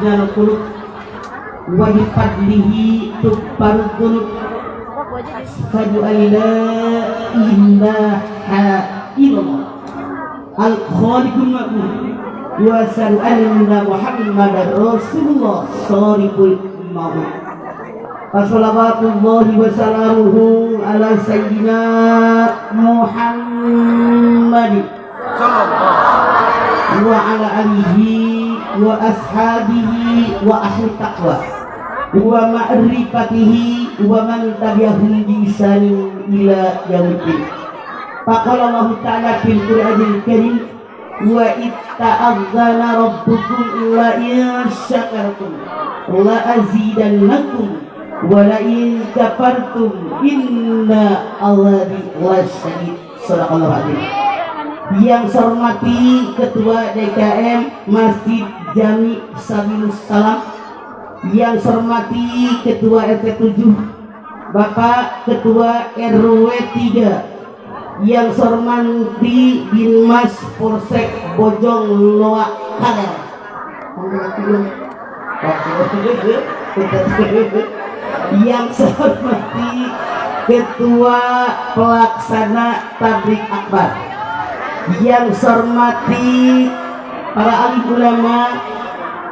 tu'minal qulub wa bi fadlihi tughfarud dzunub. Asyhadu an la ilaha illallah al-khaliqul ma'bud wa asyhadu anna Muhammadar Rasulullah shariqul maut. Wassalawatullahi wassalamuhu ala sayyidina Muhammadin wa ala alihi wa ashabihi wa ahli taqwa wa ma'rifatihi wa man tabi'ahum bi ihsanin ila yaumiddin. Faqala Allah ta'ala fil Qur'anil Karim wa itta'adzana rabbukum la in syakartum la azidannakum wa la in kafartum inna Allahi lasyadid. Shadaqallahu adzim. Yang saya hormati Ketua DKM Masjid Jami Sabilus Salam, yang saya hormati Ketua RT 7 Bapak Ketua RW 3, yang saya hormati Binmas Polsek Bojong Loa Kaler, yang saya hormati Ketua Pelaksana Tablik Akbar, yang saya hormati para alim ulama,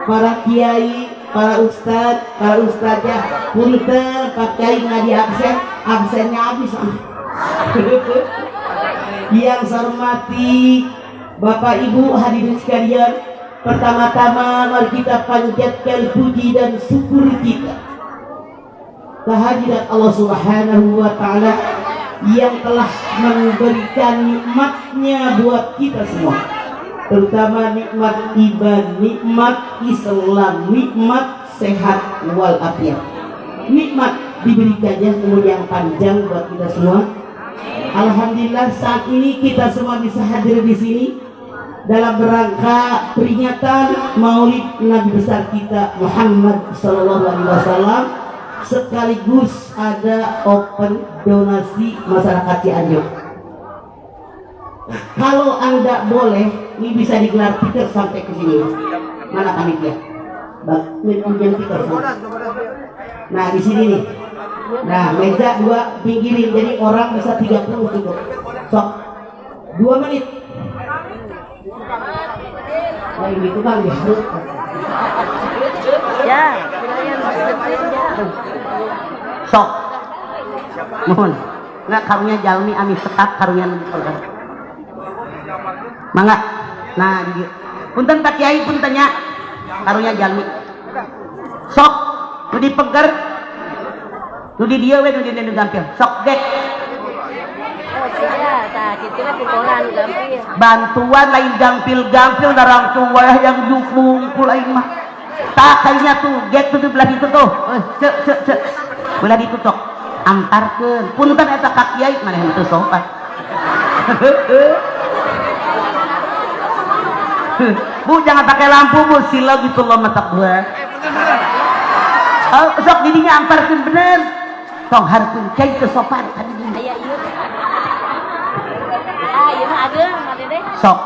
para kiai, para ustadz, para ustadzah, punten Pak Kiai ngadi absennya habis. Yang saya hormati Bapak Ibu hadirin sekalian, pertama-tama mari kita panjatkan puji dan syukur kita kehadirat Allah Subhanahu wa Ta'ala yang telah memberikan nikmatnya buat kita semua, terutama nikmat iman, nikmat Islam, nikmat sehat walafiat, nikmat diberikannya umur yang panjang buat kita semua. Alhamdulillah saat ini kita semua bisa hadir di sini dalam rangka peringatan Maulid Nabi besar kita Muhammad Sallallahu Alaihi Wasallam, sekaligus ada open donasi masyarakat Cianjur. Kalau Anda boleh, ini bisa digelar tikar sampai ke sini. Mana panitia? Ujian tikar. Nah di sini nih. Nah meja 2 pinggirin, jadi orang bisa 30 cukup. Sok 2 menit. Nah ini tuh kan ya. Sok mohon nggak karunya jalmi ami sekat karunya dipegang mangga. Nah punten Pak Kiai puntennya karunya jalmi sok nu dipeger nu di dieu we nu di gampil sok dek bantuan lain gampil-gampil darang tua yang jupungkul aing mah tak kayaknya tuh get tuh belah itu tuh cek belah ditutup antarkeun punten eta ka kiai maneh teu sopan. Bu jangan pakai lampu bu, sila gitu loh mata gue. Sok didinya antarkeun bener tong harkeun kiai teu sopan tadi dinya. Ieu mah ageung made deh sok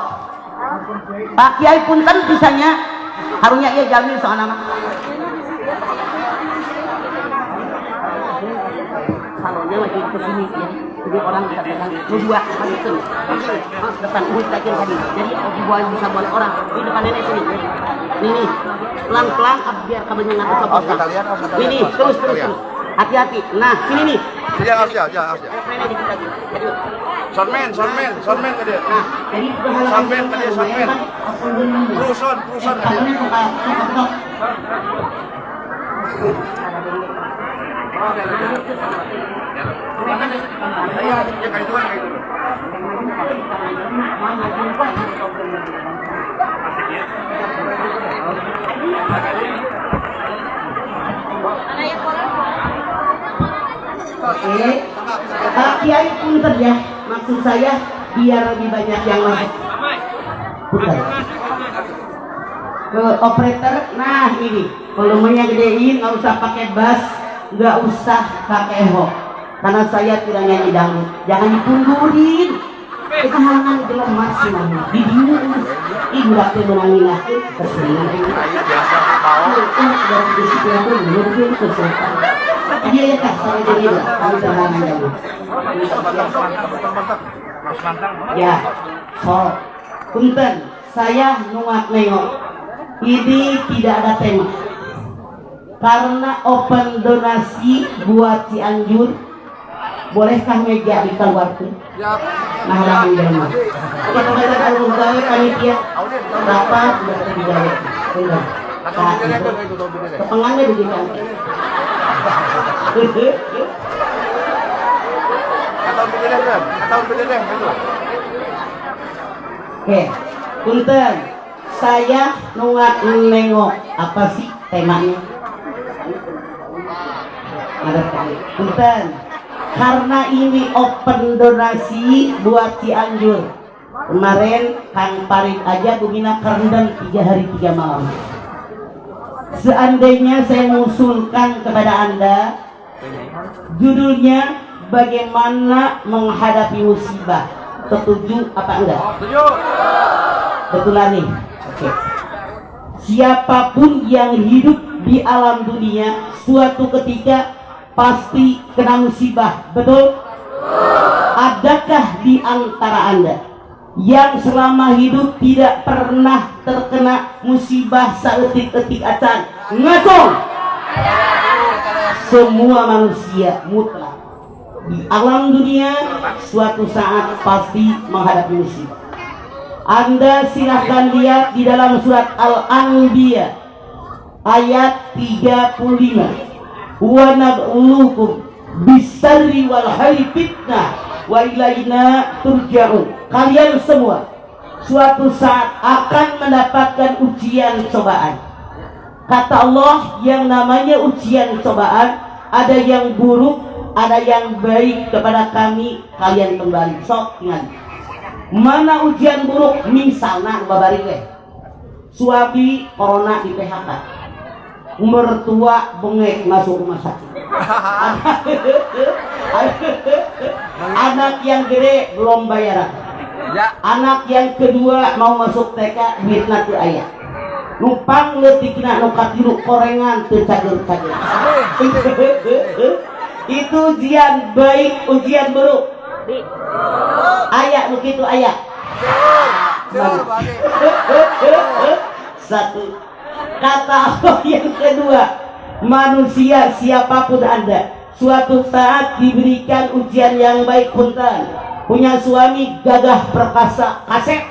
Pak Kiai punten pisahnya harunya ieu jalmi soalna mah salonnya lagi ke sini ya. Jadi orang bisa pegang dua gitu. Depan udah tadi. Jadi buat bisa buat orang di depan nenek sini. Nih pelan-pelan biar kabelnya enggak terpotong. Ini terus. Hati-hati. Nah, sini nih. Ya. Sonmen tadi. Nah, jadi sonmen. Peruson tadi. Pak Kiai punten ya, maksud saya biar lebih banyak yang masuk. Punten. Ke operator, nah ini volumenya gedein, nggak usah pakai bass, nggak usah pakai ho, karena saya tidak nyanyi dangdut, jangan dipundurin. Kita halangan gelem maksimal di dulu. Ibu rakti menangin keseringan ini. aku mungkin kesulitan. Iya ya kak, saya jadi lah, kami terhangan dulu. Ya, so, punten, saya nungak nengok. Ini tidak ada tema. Karena open donasi buat Cianjur, bolehkah meja dikeluarkan? Nah, alhamdulillah. Kita kata kalau gawe panitia berapa sudah terjadi. Enggak. Kepengannya begitu. Oke, punten. Saya nungak nengok apa sih temanya? Ada punten. Karena ini open donasi buat Cianjur. Kemarin Kang Parit aja bumina kerendam 3 hari 3 malam. Seandainya saya mengusulkan kepada Anda, judulnya bagaimana menghadapi musibah. Setuju apa enggak? Setuju. Betulan nih. Oke. Siapapun yang hidup di alam dunia suatu ketika pasti kena musibah, betul? Adakah di antara Anda yang selama hidup tidak pernah terkena musibah seetik-etik acan? Ngacong! Semua manusia mutlak di alam dunia suatu saat pasti menghadapi musibah. Anda silahkan lihat di dalam surat Al-Anbiya ayat 35. Wa nabluukum bisarri wal khairi fitnah wa ilaina turja'un. Kalian semua suatu saat akan mendapatkan ujian cobaan. Kata Allah, yang namanya ujian cobaan ada yang buruk, ada yang baik. Kepada kami kalian kembali. Sok ingat. Mana ujian buruk? Misalnya babari we. Suami corona di PHK. Mertua bengek masuk rumah sakit. Anak yang gede belum bayaran. Ya. Anak yang kedua mau masuk TK duitna teu aya. Numpang leutikna nu katilu korengan teu cager-cager. Itu ujian baik, ujian buruk. Aya begitu aya. Satu. Kata Allah yang kedua, manusia siapapun Anda suatu saat diberikan ujian yang baik. Punten, punya suami gagah perkasa kasep,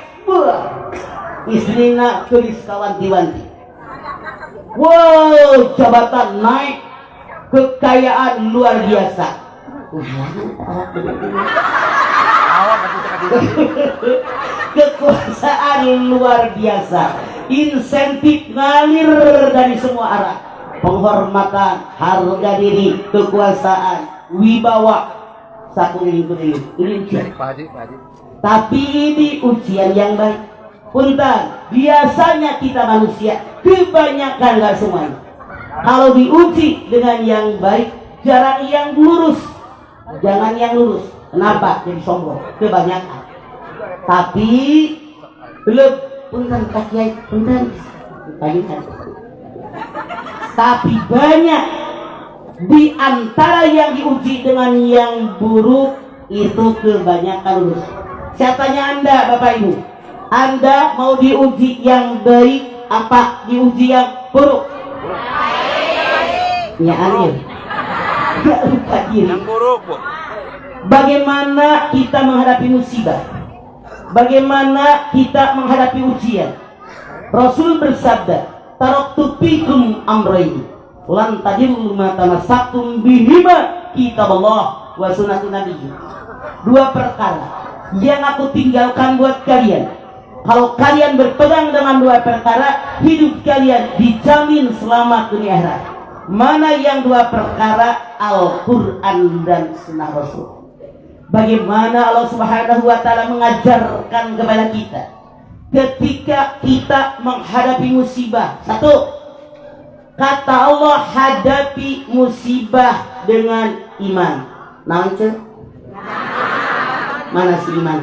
istrina tulis kawanti-wanti, wow, jabatan naik, kekayaan luar biasa. Kekuasaan luar biasa, insentif ngalir dari semua arah, penghormatan, harga diri, kekuasaan, wibawa, satu ini ujian. Tapi ini ujian yang baik. Punten, biasanya kita manusia kebanyakan nggak semuanya. Kalau diuji dengan yang baik, jarang yang lurus. Jangan yang lurus. Kenapa? Jadi sombong. Kebanyakan. Tapi belum. Punten Pak Kiai, punten. Tapi banyak di antara yang diuji dengan yang buruk itu kebanyakan lurus. Saya tanya Anda, Bapak Ibu, Anda mau diuji yang baik apa diuji yang buruk? Ya aneh. Gak lupa diri. Yang buruk, Bu. Bagaimana kita menghadapi musibah? Bagaimana kita menghadapi ujian? Rasul bersabda, taraktu fikum amrayn lan tadillu ma tamassaktum bihima kitaballah wa sunnatun nabiyyi. Dua perkara yang aku tinggalkan buat kalian. Kalau kalian berpegang dengan dua perkara, hidup kalian dijamin selamat dunia akhirat. Mana yang dua perkara? Al-Quran dan Sunnah Rasul. Bagaimana Allah Subhanahu wa Ta'ala mengajarkan kepada kita ketika kita menghadapi musibah. Satu, kata Allah, hadapi musibah dengan iman. Naon? Mana si iman?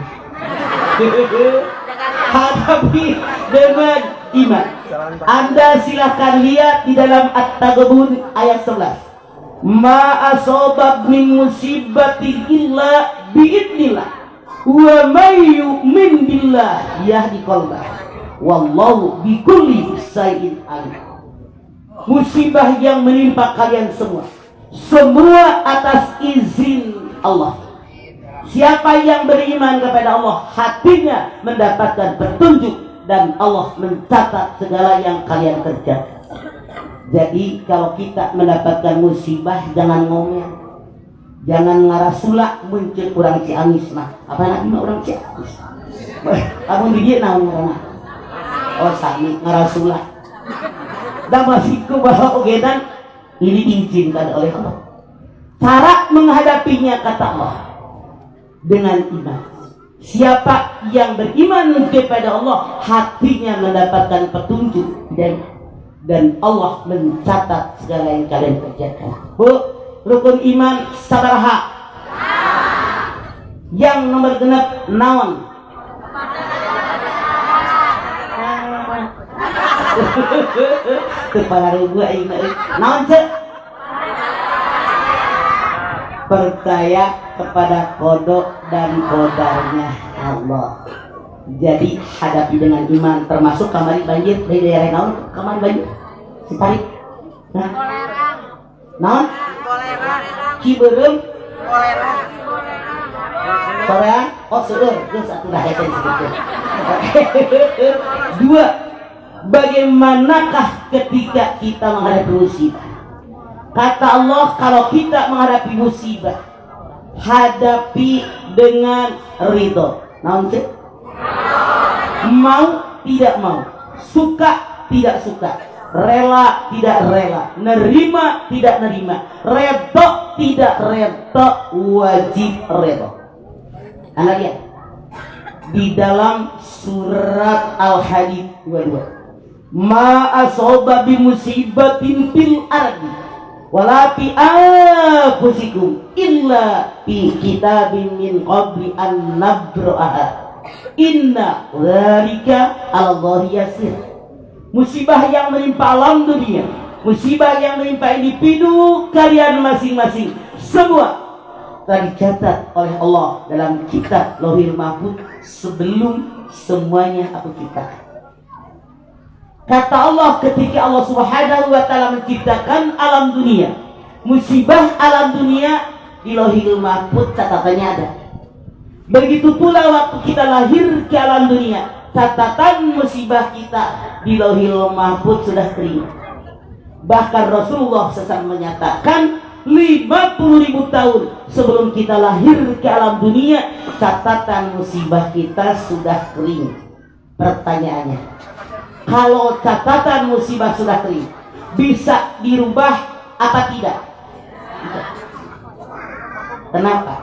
Hadapi dengan iman. Anda silahkan lihat di dalam At-Taghabun ayat 11. Ma asobab min musibatin illa biidnillah wa may yu'min billah yahdi qalbah wallahu bikulli syai'in alim. Musibah yang menimpa kalian semua atas izin Allah. Siapa yang beriman kepada Allah, hatinya mendapatkan petunjuk dan Allah mencatat segala yang kalian kerjakan. Jadi kalau kita mendapatkan musibah, jangan ngomel, jangan ngarasulak muncul orang Ciamis mah. Apa namanya orang Ciamis? Kamu dia naon oh sami ngarasulak. Dan masihku bahwa ogedan ini diizinkan oleh Allah. Cara menghadapinya kata Allah dengan iman. Siapa yang beriman kepada Allah, hatinya mendapatkan petunjuk dan Allah mencatat segala yang kalian kerjakan. Bu, rukun iman sabaraha? Yang nomor genep naon? Kepala gua ini naon cek? Percaya kepada kodok dan kodarnya Allah. Jadi hadapi dengan iman, termasuk kamari banjir dari daerah naon kamari banjir Siparik nah naon Ciberem Korea oh seueur geus atuh dah eta disebutkeun. Dua, bagaimanakah ketika kita menghadapi musibah? Kata Allah, kalau kita menghadapi musibah, hadapi dengan ridho. Naon cek? Mau tidak mau, suka tidak suka, rela tidak rela, nerima tidak nerima, redho tidak redho, wajib redho. Anda lihat di dalam surat Al-Hadid 22, ma asoba bi musibatin fil ardi wala fi anfusikum illa fi kitabin min qabli an nabra'aha inna dzalika 'ala Allahi yasir. Musibah yang menimpa alam dunia, musibah yang menimpa individu kalian masing-masing, semua telah dicatat oleh Allah dalam kitab Lauhil Mahfuz sebelum semuanya aku ciptakan. Kata Allah, ketika Allah Subhanahu wa taala menciptakan alam dunia, musibah alam dunia di Lauhil Mahfuz catatannya ada. Begitu pula waktu kita lahir ke alam dunia, catatan musibah kita di Lauhil Mahfuz sudah kering. Bahkan Rasulullah SAW menyatakan 50.000 tahun sebelum kita lahir ke alam dunia, catatan musibah kita sudah kering. Pertanyaannya, kalau catatan musibah sudah kering, bisa dirubah apa tidak? Kenapa?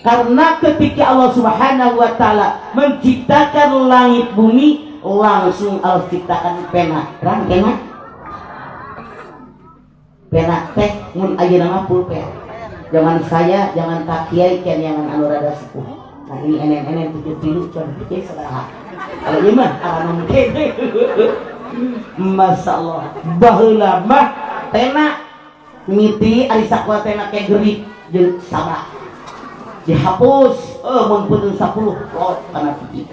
Karena ketika Allah Subhanahu wa taala menciptakan langit bumi, langsung Allah ciptakan pena. Terang pena? Pena teh mun ayeuna mah pulpen. Jangan saya, jangan Kak Kiai, kian yang anu rada sepuh. Nah ini enen-enen 73 cuman pikir saudara. Kalau ieu mah anu kene. Masyaallah. Baheula mah pena miti ari sakuat tena ke gerik jeung sabak. Dihapus, mun peuteung 10 lot kana pipi.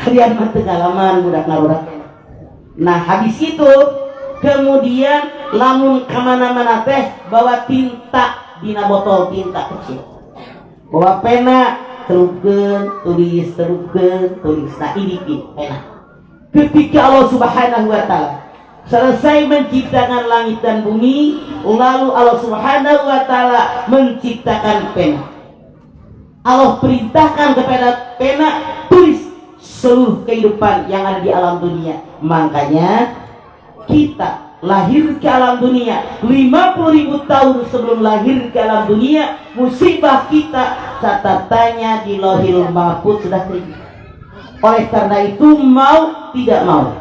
Kalian mah teu ngalaman budak ngarurak. Nah, habis itu kemudian lamun kemana-mana teh bawa tinta dina botol tinta kecil, bawa pena terupkeun tulis nah ini pena. Ketika Allah Subhanahu wa taala selesai menciptakan langit dan bumi, lalu Allah Subhanahu wa taala menciptakan pena. Allah perintahkan kepada pena, tulis seluruh kehidupan yang ada di alam dunia. Makanya kita lahir ke alam dunia 50.000 tahun sebelum lahir ke alam dunia, musibah kita catatannya di Lauhil Mahfuz sudah kering. Oleh karena itu, mau tidak mau,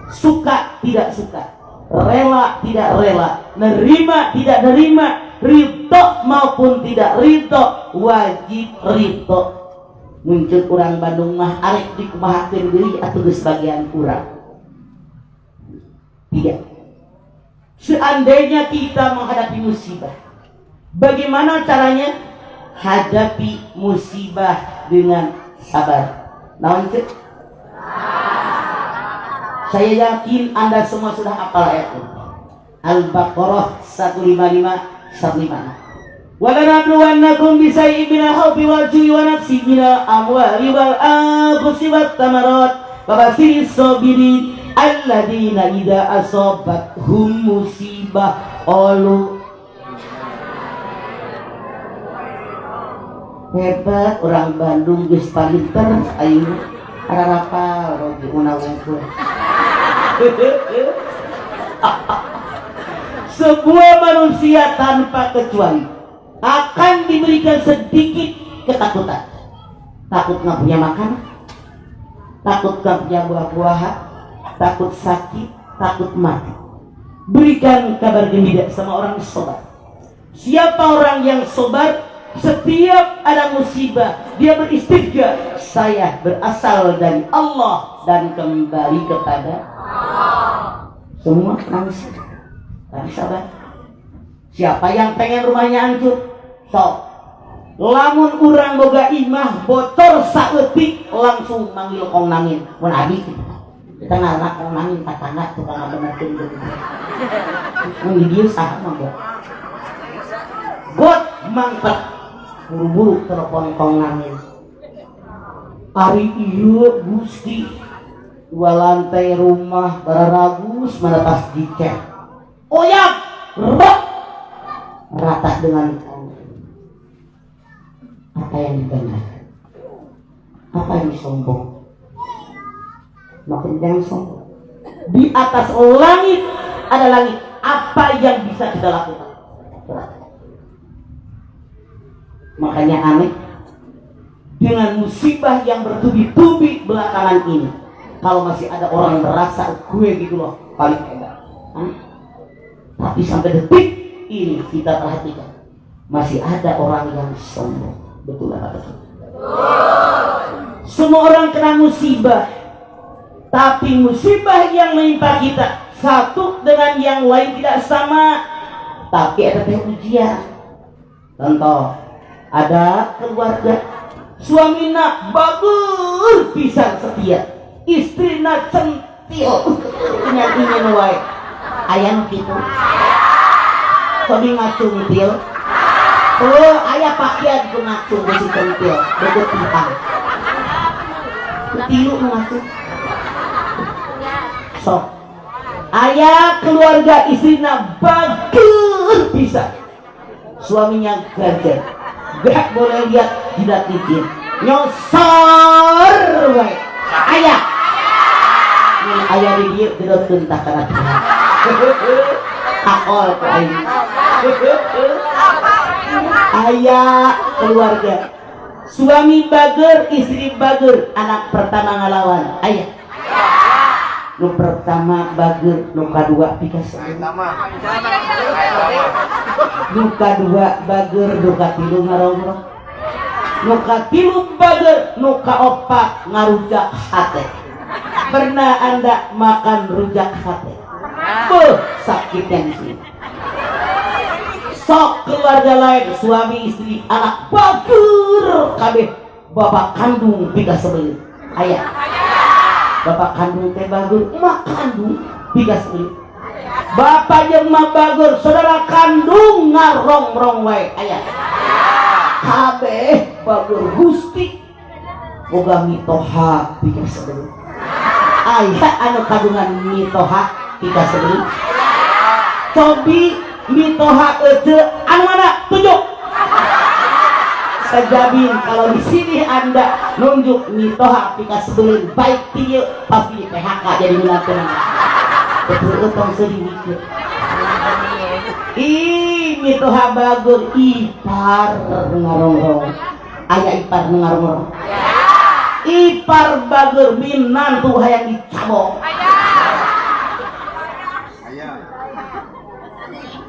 suka tidak suka, rela tidak rela, nerima tidak nerima, ridho maupun tidak ridho, wajib ridho. Muncul orang Bandung mah arek dikumahakeun deui atuh geus bagian urang. Tiga. Seandainya kita menghadapi musibah, bagaimana caranya? Hadapi musibah dengan sabar. Naon cek? Saya yakin Anda semua sudah hafal ayat ini. Al-Baqarah 155 156. Wa lanabluwannakum bisay'in minal khawfi wal ju'i wa naqsin minal amwali wal anfusi wat thamarat wa basyiris sabirin alladzina idza asabathum musibah qalu hebat orang Bandung geus pinter aing harapal rogi unawungkeun. Sebuah manusia tanpa kecuali akan diberikan sedikit ketakutan. Takut nggak punya makan, takut nggak punya buah-buahan, takut sakit, takut mati. Berikan kabar gembira sama orang sobar. Siapa orang yang sobar? Setiap ada musibah dia beristighfar, saya berasal dari Allah dan kembali kepada Allah. Semua nangis, tapi sabar. Siapa yang pengen rumahnya hancur? Sok. Lamun urang boga imah bocor saeutik langsung manggil kong nangin. Mun abi kita ngarak kong nangin tatangga tukang benerkeun deui. Mun dieu saha mah got mangpet buru-buru telepon kong nangin. Ari ieu Gusti 2 lantai rumah bararagus menetas dicek. Oyak rok rata dengan apa yang dibenar, apa yang disombong. Makin jangan sombong. Di atas langit ada langit. Apa yang bisa kita lakukan? Makanya aneh dengan musibah yang bertubi-tubi belakangan ini, kalau masih ada orang yang merasa gue gitu loh paling hebat, tapi sampai detik ini kita perhatikan masih ada orang yang sombong. Betul apa betul? Semua orang kena musibah, tapi musibah yang menimpa kita satu dengan yang lain tidak sama, tapi ada ujian. Contoh, ada keluarga suamina bagus pisan setia, istrina centil ingin wae ayam gitu kami ngacungtil. Oh, ayah pakaian ku ngacung besi centil bebet pintang tilu ngacung sok ayah keluarga istrina bagus pisan, suaminya ganjen gak boleh lihat jidat licin nyosor wae ayah ini ayah di dia gedot gentah karena akol ke ayah ayah keluarga suami bager istri bager anak pertama ngalawan ayah nu pertama bager nu kadua pikas nu kadua bager nu katilu ngarong-rong nu katilu bager nu kaopat ngarujak hate. Pernah Anda makan rujak hate? Sakit yang sini. Sok keluarga lain suami istri anak bager kabeh bapak kandung pikas sebelum ayah bapak kandung teh bager emak kandung pikas sebelum bapak jeung emak bager saudara kandung ngarong-rong wae ayah kabeh bager Gusti boga mitoha pikas sebelum ayah anu kandungan mitoha pikas sebelum cobi mitoha ece anu mana tunjuk. Saya jamin kalau di sini Anda nunjuk mitoha pikas sebelum baik dia pasti PHK jadi menantunan. Betul utang sedikit. Ih mitoha bagur ipar ngarong-rong. Ayah ipar ngarong-rong. Ipar bagur minantu hayang dicabok.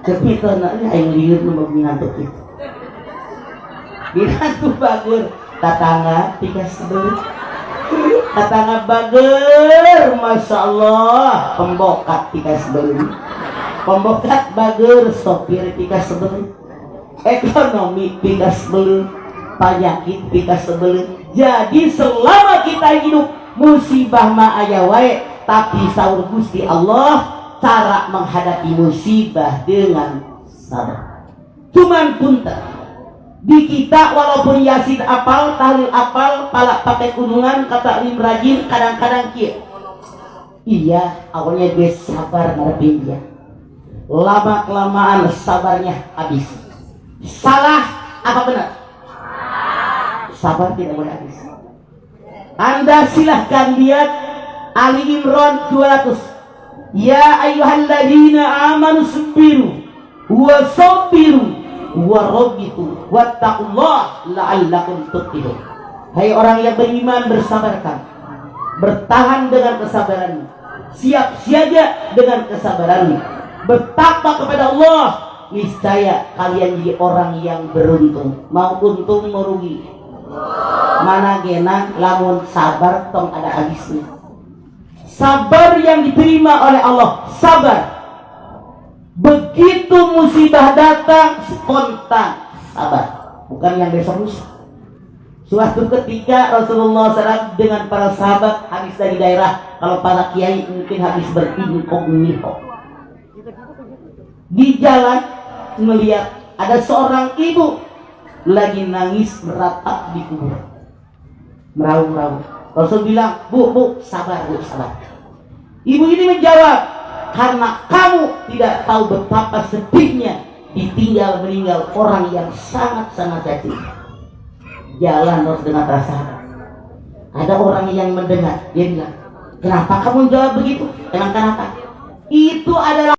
Tapi tanahnya aing liur nu minantu kitu. Minantu bagur tatangga pikas sebelum Katanya bager, masya Allah, pembokat tika sebelum, pembokat bager, sopir tika sebelum, ekonomi tika sebelum, penyakit tika sebelum. Jadi selama kita hidup musibah ma aya wae, tapi saur Gusti Allah cara menghadapi musibah dengan sabar. Cuman punten di kita walaupun Yasin apal, tahlil apal, palak pakai gunungan, kata lim rajin, kadang-kadang kieu. Iya, awalnya dia sabar ngarepin dia. Lama kelamaan sabarnya habis. Salah apa benar? Sabar tidak boleh habis. Anda silahkan lihat Ali Imran 200. Ya ayyuhalladzina amanu sabiru wa sabiru wa rabbitu wattaqullaha la'allakum tuflihun. Hai orang yang beriman, bersabarkan, bertahan dengan kesabaran, siap siaga dengan kesabaran, bertakwa kepada Allah, niscaya kalian jadi orang yang beruntung. Mau untung mau rugi, mana gena lamun sabar tong ada habisnya. Sabar yang diterima oleh Allah, sabar. Begitu musibah datang spontan, sabar. Bukan yang besok lusa. Suatu ketika Rasulullah SAW dengan para sahabat habis dari daerah, kalau para kiai mungkin habis berinkognito. Di jalan melihat ada seorang ibu lagi nangis meratap di kubur, meraung-raung. Rasul bilang, bu, sabar, bu, sabar. Ibu ini menjawab, karena kamu tidak tahu betapa sedihnya ditinggal meninggal orang yang sangat-sangat jatuh. Jalan harus dengan rasa. Ada orang yang mendengar, dia bilang, kenapa kamu jawab begitu? Kenapa? Itu adalah